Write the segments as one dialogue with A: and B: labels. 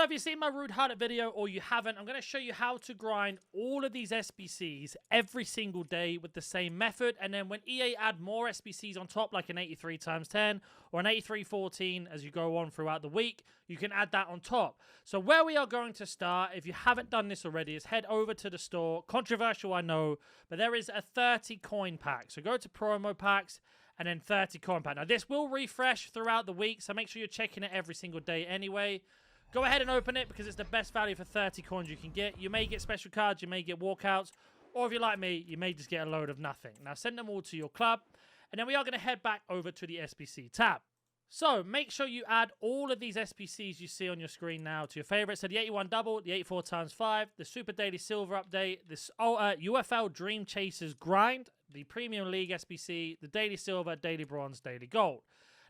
A: So if you've seen my Rude Highlight video or you haven't, I'm going to show you how to grind all of these SBCs every single day with the same method. And then when EA add more SBCs on top, like an 83 times 10 or an 8314 as you go on throughout the week, you can add that on top. So where we are going to start, if you haven't done this already, is head over to the store. Controversial, I know, but there is a 30 coin pack. So go to promo packs and then 30 coin pack. Now this will refresh throughout the week, so make sure you're checking it every single day anyway. Go ahead and open it because it's the best value for 30 coins you can get. You may get special cards, you may get walkouts, or if you're like me, you may just get a load of nothing. Now send them all to your club, and then we are going to head back over to the SBC tab. So make sure you add all of these SBCs you see on your screen now to your favorites. So the 81 double, the 84 times 5, the Super Daily Silver update, this UFL Dream Chasers grind, the Premium League SBC, the Daily Silver, Daily Bronze, Daily Gold.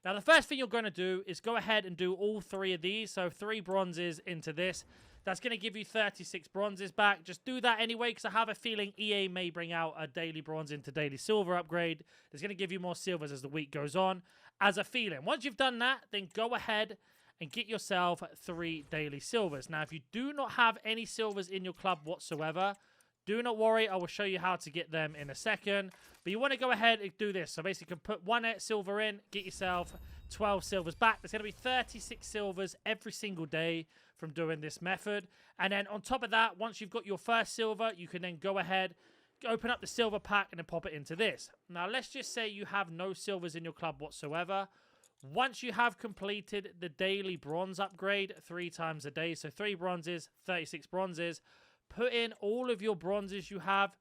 A: Now, the first thing you're going to do is go ahead and do all three of these. So 3 bronzes into this. That's going to give you 36 bronzes back. Just do that anyway, because I have a feeling EA may bring out a daily bronze into daily silver upgrade. It's going to give you more silvers as the week goes on, as a feeling. Once you've done that, then go ahead and get yourself 3 daily silvers. Now, if you do not have any silvers in your club whatsoever, do not worry, I will show you how to get them in a second. But you want to go ahead and do this. So basically, you can put 1 silver in, get yourself 12 silvers back. There's going to be 36 silvers every single day from doing this method. And then on top of that, once you've got your first silver, you can then go ahead, open up the silver pack, and then pop it into this. Now, let's just say you have no silvers in your club whatsoever. Once you have completed the daily bronze upgrade 3 times a day, so 3 bronzes, 36 bronzes, put in all of your bronzes you have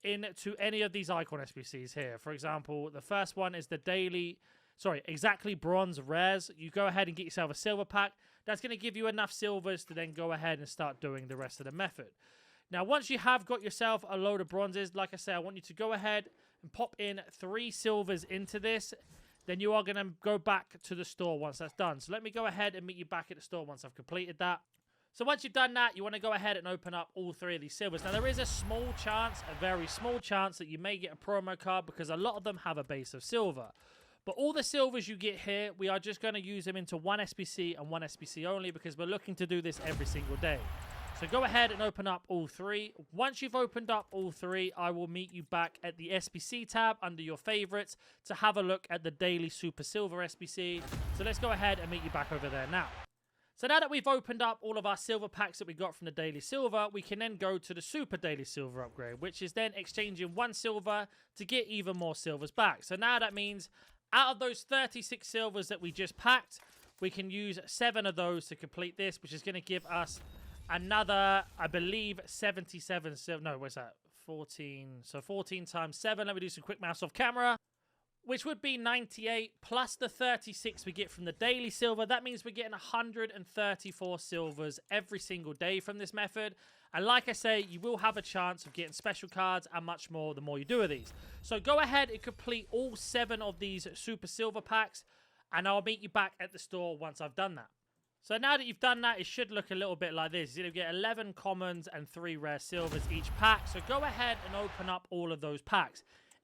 A: into any of these icon SBCs here. For example, the first one is the daily, exactly bronze rares. You go ahead and get yourself a silver pack. That's going to give you enough silvers to then go ahead and start doing the rest of the method. Now, once you have got yourself a load of bronzes, like I say, I want you to go ahead and pop in 3 silvers into this. Then you are going to go back to the store once that's done. So let me go ahead and meet you back at the store once I've completed that. So once you've done that, you want to go ahead and open up all 3 of these silvers. Now, there is a small chance, a very small chance, that you may get a promo card because a lot of them have a base of silver. But all the silvers you get here, we are just going to use them into 1 SBC and 1 SBC only because we're looking to do this every single day. So go ahead and open up all 3. Once you've opened up all 3, I will meet you back at the SBC tab under your favorites to have a look at the Daily Super Silver SBC. So let's go ahead and meet you back over there now. So now that we've opened up all of our silver packs that we got from the Daily Silver, we can then go to the Super Daily Silver upgrade, which is then exchanging 1 silver to get even more silvers back. So now that means out of those 36 silvers that we just packed, we can use 7 of those to complete this, which is going to give us another, I believe, 77 silver. No, what's that? 14. So 14 times 7. Let me do some quick maths off camera. Which would be 98 plus the 36 we get from the daily silver. That means we're getting 134 silvers every single day from this method. And like I say, you will have a chance of getting special cards and much more the more you do of these. So go ahead and complete all 7 of these super silver packs. And I'll meet you back at the store once I've done that. So now that you've done that, it should look a little bit like this. You're going to get 11 commons and 3 rare silvers each pack. So go ahead and open up all of those packs.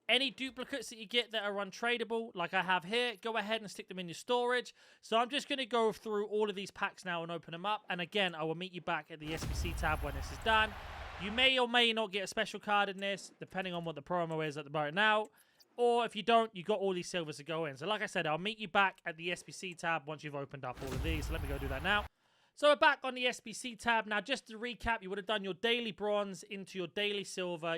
A: Any duplicates that you get that are untradeable, like I have here, go ahead and stick them in your storage. So I'm just going to go through all of these packs now and open them up. And again, I will meet you back at the SBC tab when this is done. You may or may not get a special card in this, depending on what the promo is at the moment now. Or if you don't, you got all these silvers to go in. So like I said, I'll meet you back at the SBC tab once you've opened up all of these. So let me go do that now. So we're back on the SBC tab. Now, just to recap, you would have done your daily bronze into your daily silver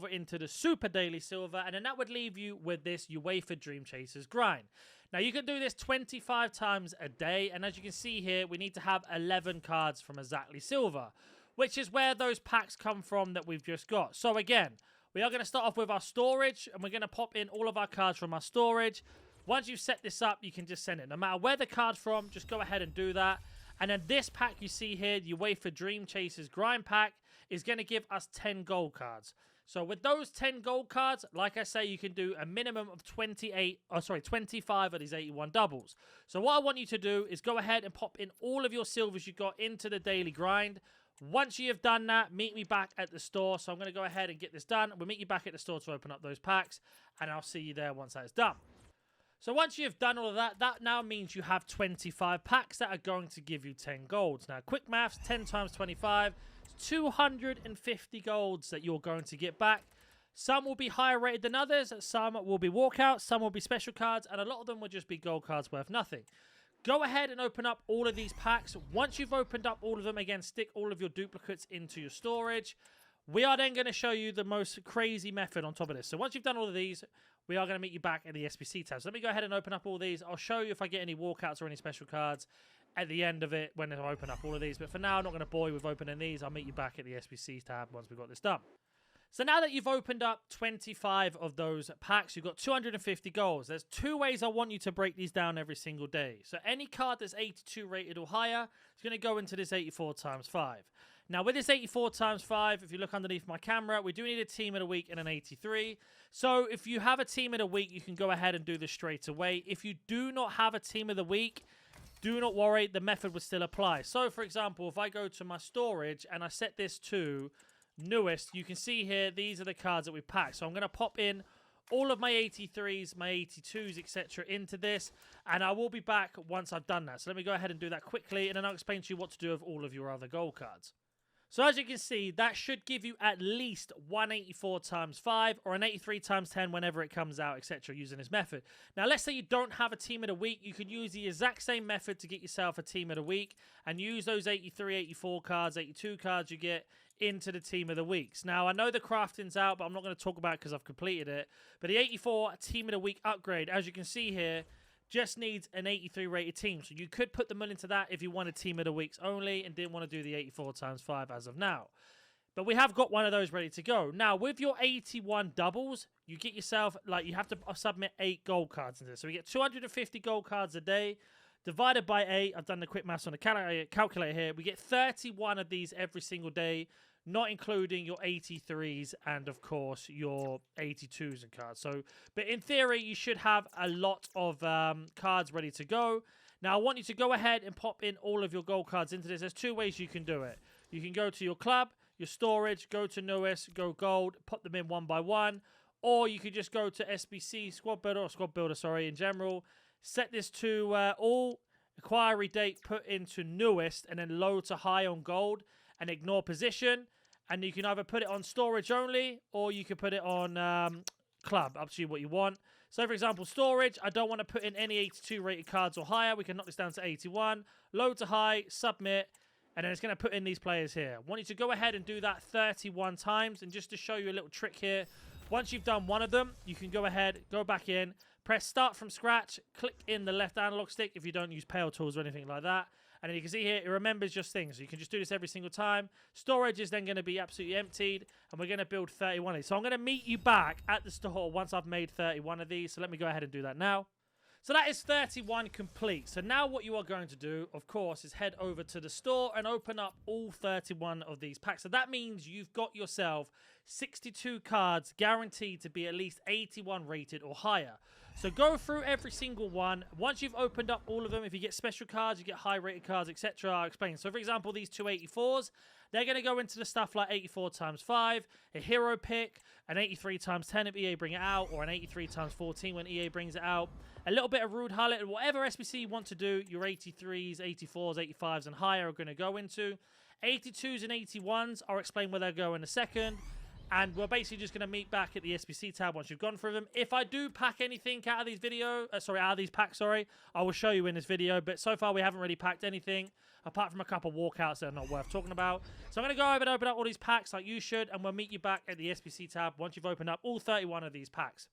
A: into the super daily silver, and then that would leave you with this UEFA Dream Chasers grind. Now, you can do this 25 times a day, and as you can see here, we need to have 11 cards from exactly silver, which is where those packs come from that we've just got. So again, we are going to start off with our storage, and we're going to pop in all of our cards from our storage. Once you've set this up, you can just send it. No matter where the card's from, just go ahead and do that. And then this pack you see here, the UEFA Dream Chasers Grind Pack, is going to give us 10 gold cards. So with those 10 gold cards, like I say, you can do a minimum of 25 of these 81 doubles. So what I want you to do is go ahead and pop in all of your silvers you got into the daily grind. Once you have done that, meet me back at the store. So I'm going to go ahead and get this done. We'll meet you back at the store to open up those packs, and I'll see you there once that is done. So once you've done all of that, that now means you have 25 packs that are going to give you 10 golds. Now, quick maths, 10 times 25, 250 golds that you're going to get back. Some will be higher rated than others, some will be walkouts, some will be special cards, and a lot of them will just be gold cards worth nothing. Go ahead and open up all of these packs. Once you've opened up all of them, again, stick all of your duplicates into your storage. We are then going to show you the most crazy method on top of this. So once you've done all of these, we are going to meet you back in the SBC tab. So let me go ahead and open up all these. I'll show you if I get any walkouts or any special cards at the end of it when I open up all of these. But for now, I'm not going to bore you with opening these. I'll meet you back at the SBC tab once we've got this done. So now that you've opened up 25 of those packs, you've got 250 golds. There's two ways I want you to break these down every single day. So any card that's 82 rated or higher is going to go into this 84 times 5. Now, with this 84 times 5, if you look underneath my camera, we do need a team of the week and an 83. So if you have a team of the week, you can go ahead and do this straight away. If you do not have a team of the week, do not worry, the method would still apply. So, for example, if I go to my storage and I set this to newest, you can see here, these are the cards that we packed. So I'm going to pop in all of my 83s, my 82s, etc. into this, and I will be back once I've done that. So let me go ahead and do that quickly, and then I'll explain to you what to do with all of your other gold cards. So as you can see, that should give you at least 184 times 5 or an 83 times 10 whenever it comes out, etc. using this method. Now, let's say you don't have a team of the week. You can use the exact same method to get yourself a team of the week and use those 83, 84 cards, 82 cards you get into the team of the weeks. Now, I know the crafting's out, but I'm not going to talk about it because I've completed it. But the 84 team of the week upgrade, as you can see here, just needs an 83 rated team. So you could put them all into that if you wanted team of the weeks only and didn't want to do the 84 times 5 as of now. But we have got one of those ready to go. Now, with your 81 doubles, you get yourself, like, you have to submit 8 gold cards into this. So we get 250 gold cards a day. Divided by 8, I've done the quick maths on the calculator here. We get 31 of these every single day, not including your 83s and, of course, your 82s and cards. So, but in theory, you should have a lot of cards ready to go. Now, I want you to go ahead and pop in all of your gold cards into this. There's two ways you can do it. You can go to your club, your storage, go to newest, go gold, put them in one by one. Or you could just go to SBC, squad builder, sorry, in general. Set this to all, acquiry date, put into newest, and then low to high on gold, and ignore position. And you can either put it on storage only, or you can put it on club, up to you what you want. So, for example, storage, I don't want to put in any 82 rated cards or higher. We can knock this down to 81. Low to high, submit, and then it's going to put in these players here. I want you to go ahead and do that 31 times. And just to show you a little trick here, once you've done one of them, you can go ahead, go back in, press start from scratch, click in the left analog stick if you don't use Pale Tools or anything like that. And then you can see here, it remembers just things. So you can just do this every single time. Storage is then going to be absolutely emptied, and we're going to build 31 of these. So I'm going to meet you back at the store once I've made 31 of these. So let me go ahead and do that now. So that is 31 complete. So now what you are going to do, of course, is head over to the store and open up all 31 of these packs. So that means you've got yourself 62 cards guaranteed to be at least 81 rated or higher. So go through every single one. Once you've opened up all of them, if you get special cards, you get high rated cards, etc. I'll explain. So for example, these two 84s, they're going to go into the stuff like 84 times 5, a hero pick, an 83 times 10 if EA bring it out, or an 83 times 14 when EA brings it out. A little bit of Rude Hullet, whatever SBC you want to do, your 83s, 84s, 85s and higher are going to go into. 82s and 81s, I'll explain where they'll go in a second. And we're basically just going to meet back at the SBC tab once you've gone through them. If I do pack anything out of these packs, I will show you in this video. But so far, we haven't really packed anything, apart from a couple of walkouts that are not worth talking about. So I'm going to go over and open up all these packs like you should, and we'll meet you back at the SBC tab once you've opened up all 31 of these packs.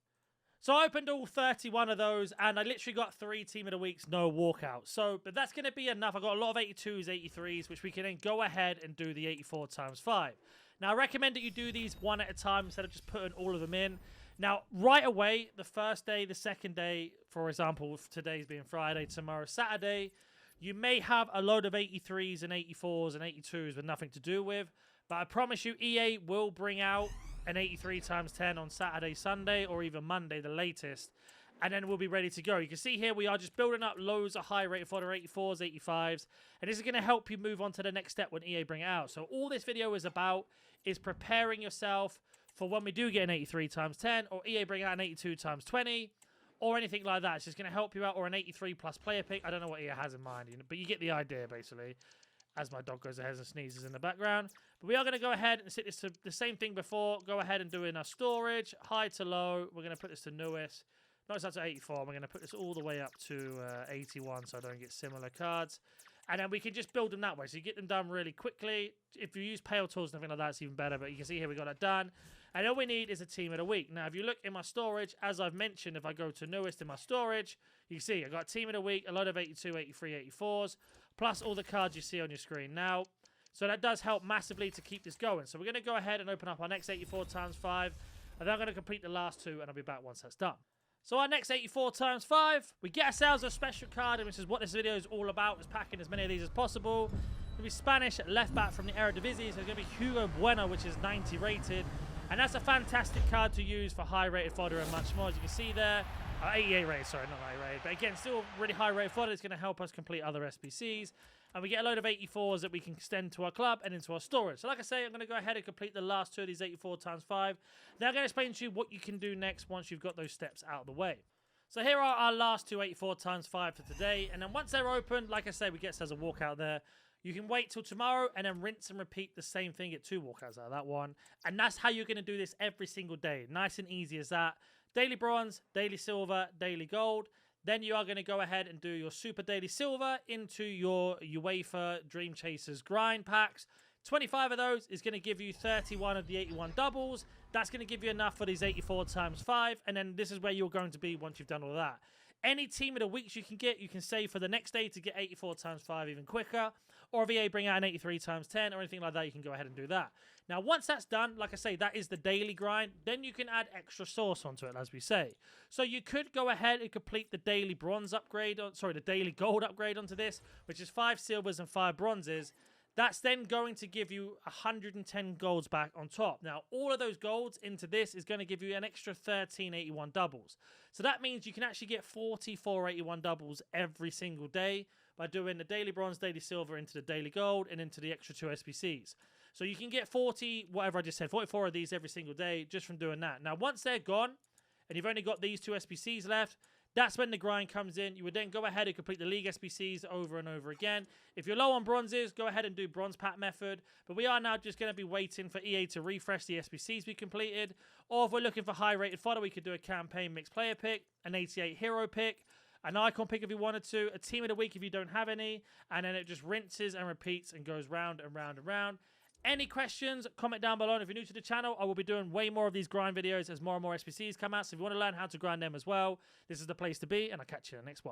A: So I opened all 31 of those, and I literally got 3 Team of the Weeks, no walkout. So, but that's going to be enough. I got a lot of 82s, 83s, which we can then go ahead and do the 84 times 5. Now, I recommend that you do these one at a time instead of just putting all of them in. Now, right away, the first day, the second day, for example, today's being Friday, tomorrow, Saturday, you may have a load of 83s and 84s and 82s with nothing to do with. But I promise you, EA will bring out an 83 times 10 on Saturday, Sunday, or even Monday, the latest. And then we'll be ready to go. You can see here we are just building up loads of high rated fodder, 84s, 85s. And this is going to help you move on to the next step when EA bring it out. So all this video is about is preparing yourself for when we do get an 83 times 10, or EA bring out an 82 times 20, or anything like that. It's just going to help you out, or an 83 plus player pick. I don't know what EA has in mind, but you get the idea, basically, as my dog goes ahead and sneezes in the background. But we are going to go ahead and set this to the same thing before. Go ahead and do in our storage, high to low. We're going to put this to newest. No, it's up to 84. We're going to put this all the way up to 81 so I don't get similar cards. And then we can just build them that way. So you get them done really quickly. If you use Pale Tools and everything like that, it's even better. But you can see here we got that done. And all we need is a team of the week. Now, if you look in my storage, as I've mentioned, if I go to newest in my storage, you can see I got team of the week, a lot of 82, 83, 84s, plus all the cards you see on your screen now. So that does help massively to keep this going. So we're going to go ahead and open up our next 84 times 5. And then I'm going to complete the last 2, and I'll be back once that's done. So our next 84 times 5, we get ourselves a special card, and which is what this video is all about, is packing as many of these as possible. It's going to be Spanish left back from the Eredivisie, so it's going to be Hugo Bueno, which is 90 rated. And that's a fantastic card to use for high rated fodder and much more. As you can see there, 88 rated, sorry, not 90 rated. But again, still really high rated fodder. It's going to help us complete other SBCs. And we get a load of 84s that we can extend to our club and into our storage. So like I say, I'm going to go ahead and complete the last 2 of these 84 times 5. Then I'm going to explain to you what you can do next once you've got those steps out of the way. So here are our last 2 84 times 5 for today. And then once they're open, like I say, we get ourselves a walkout there. You can wait till tomorrow and then rinse and repeat the same thing. Get 2 walkouts out of that one. And that's how you're going to do this every single day. Nice and easy as that. Daily bronze, daily silver, daily gold. Then you are going to go ahead and do your Super Daily Silver into your UEFA Dream Chasers grind packs. 25 of those is going to give you 31 of the 81 doubles. That's going to give you enough for these 84 times 5. And then this is where you're going to be once you've done all that. Any team of the weeks you can get, you can save for the next day to get 84 times 5 even quicker. Or if EA bring out an 83 times 10 or anything like that, you can go ahead and do that. Now, once that's done, like I say, that is the daily grind. Then you can add extra sauce onto it, as we say. So you could go ahead and complete the daily bronze upgrade, the daily gold upgrade onto this, which is 5 silvers and 5 bronzes. That's then going to give you 110 golds back on top. Now, all of those golds into this is going to give you an extra 13 81 doubles. So that means you can actually get 44 81 doubles every single day by doing the daily bronze, daily silver into the daily gold and into the extra 2 SBCs. So you can get 44 of these every single day just from doing that. Now, once they're gone and you've only got these 2 SBCs left, that's when the grind comes in. You would then go ahead and complete the league SBCs over and over again. If you're low on bronzes, go ahead and do bronze pack method. But we are now just going to be waiting for EA to refresh the SBCs we completed. Or if we're looking for high rated fodder, we could do a campaign mixed player pick, an 88 hero pick, an icon pick if you wanted to, a team of the week if you don't have any. And then it just rinses and repeats and goes round and round and round. Any questions, comment down below. And if you're new to the channel, I will be doing way more of these grind videos as more and more SBCs come out. So if you want to learn how to grind them as well, this is the place to be. And I'll catch you in the next one.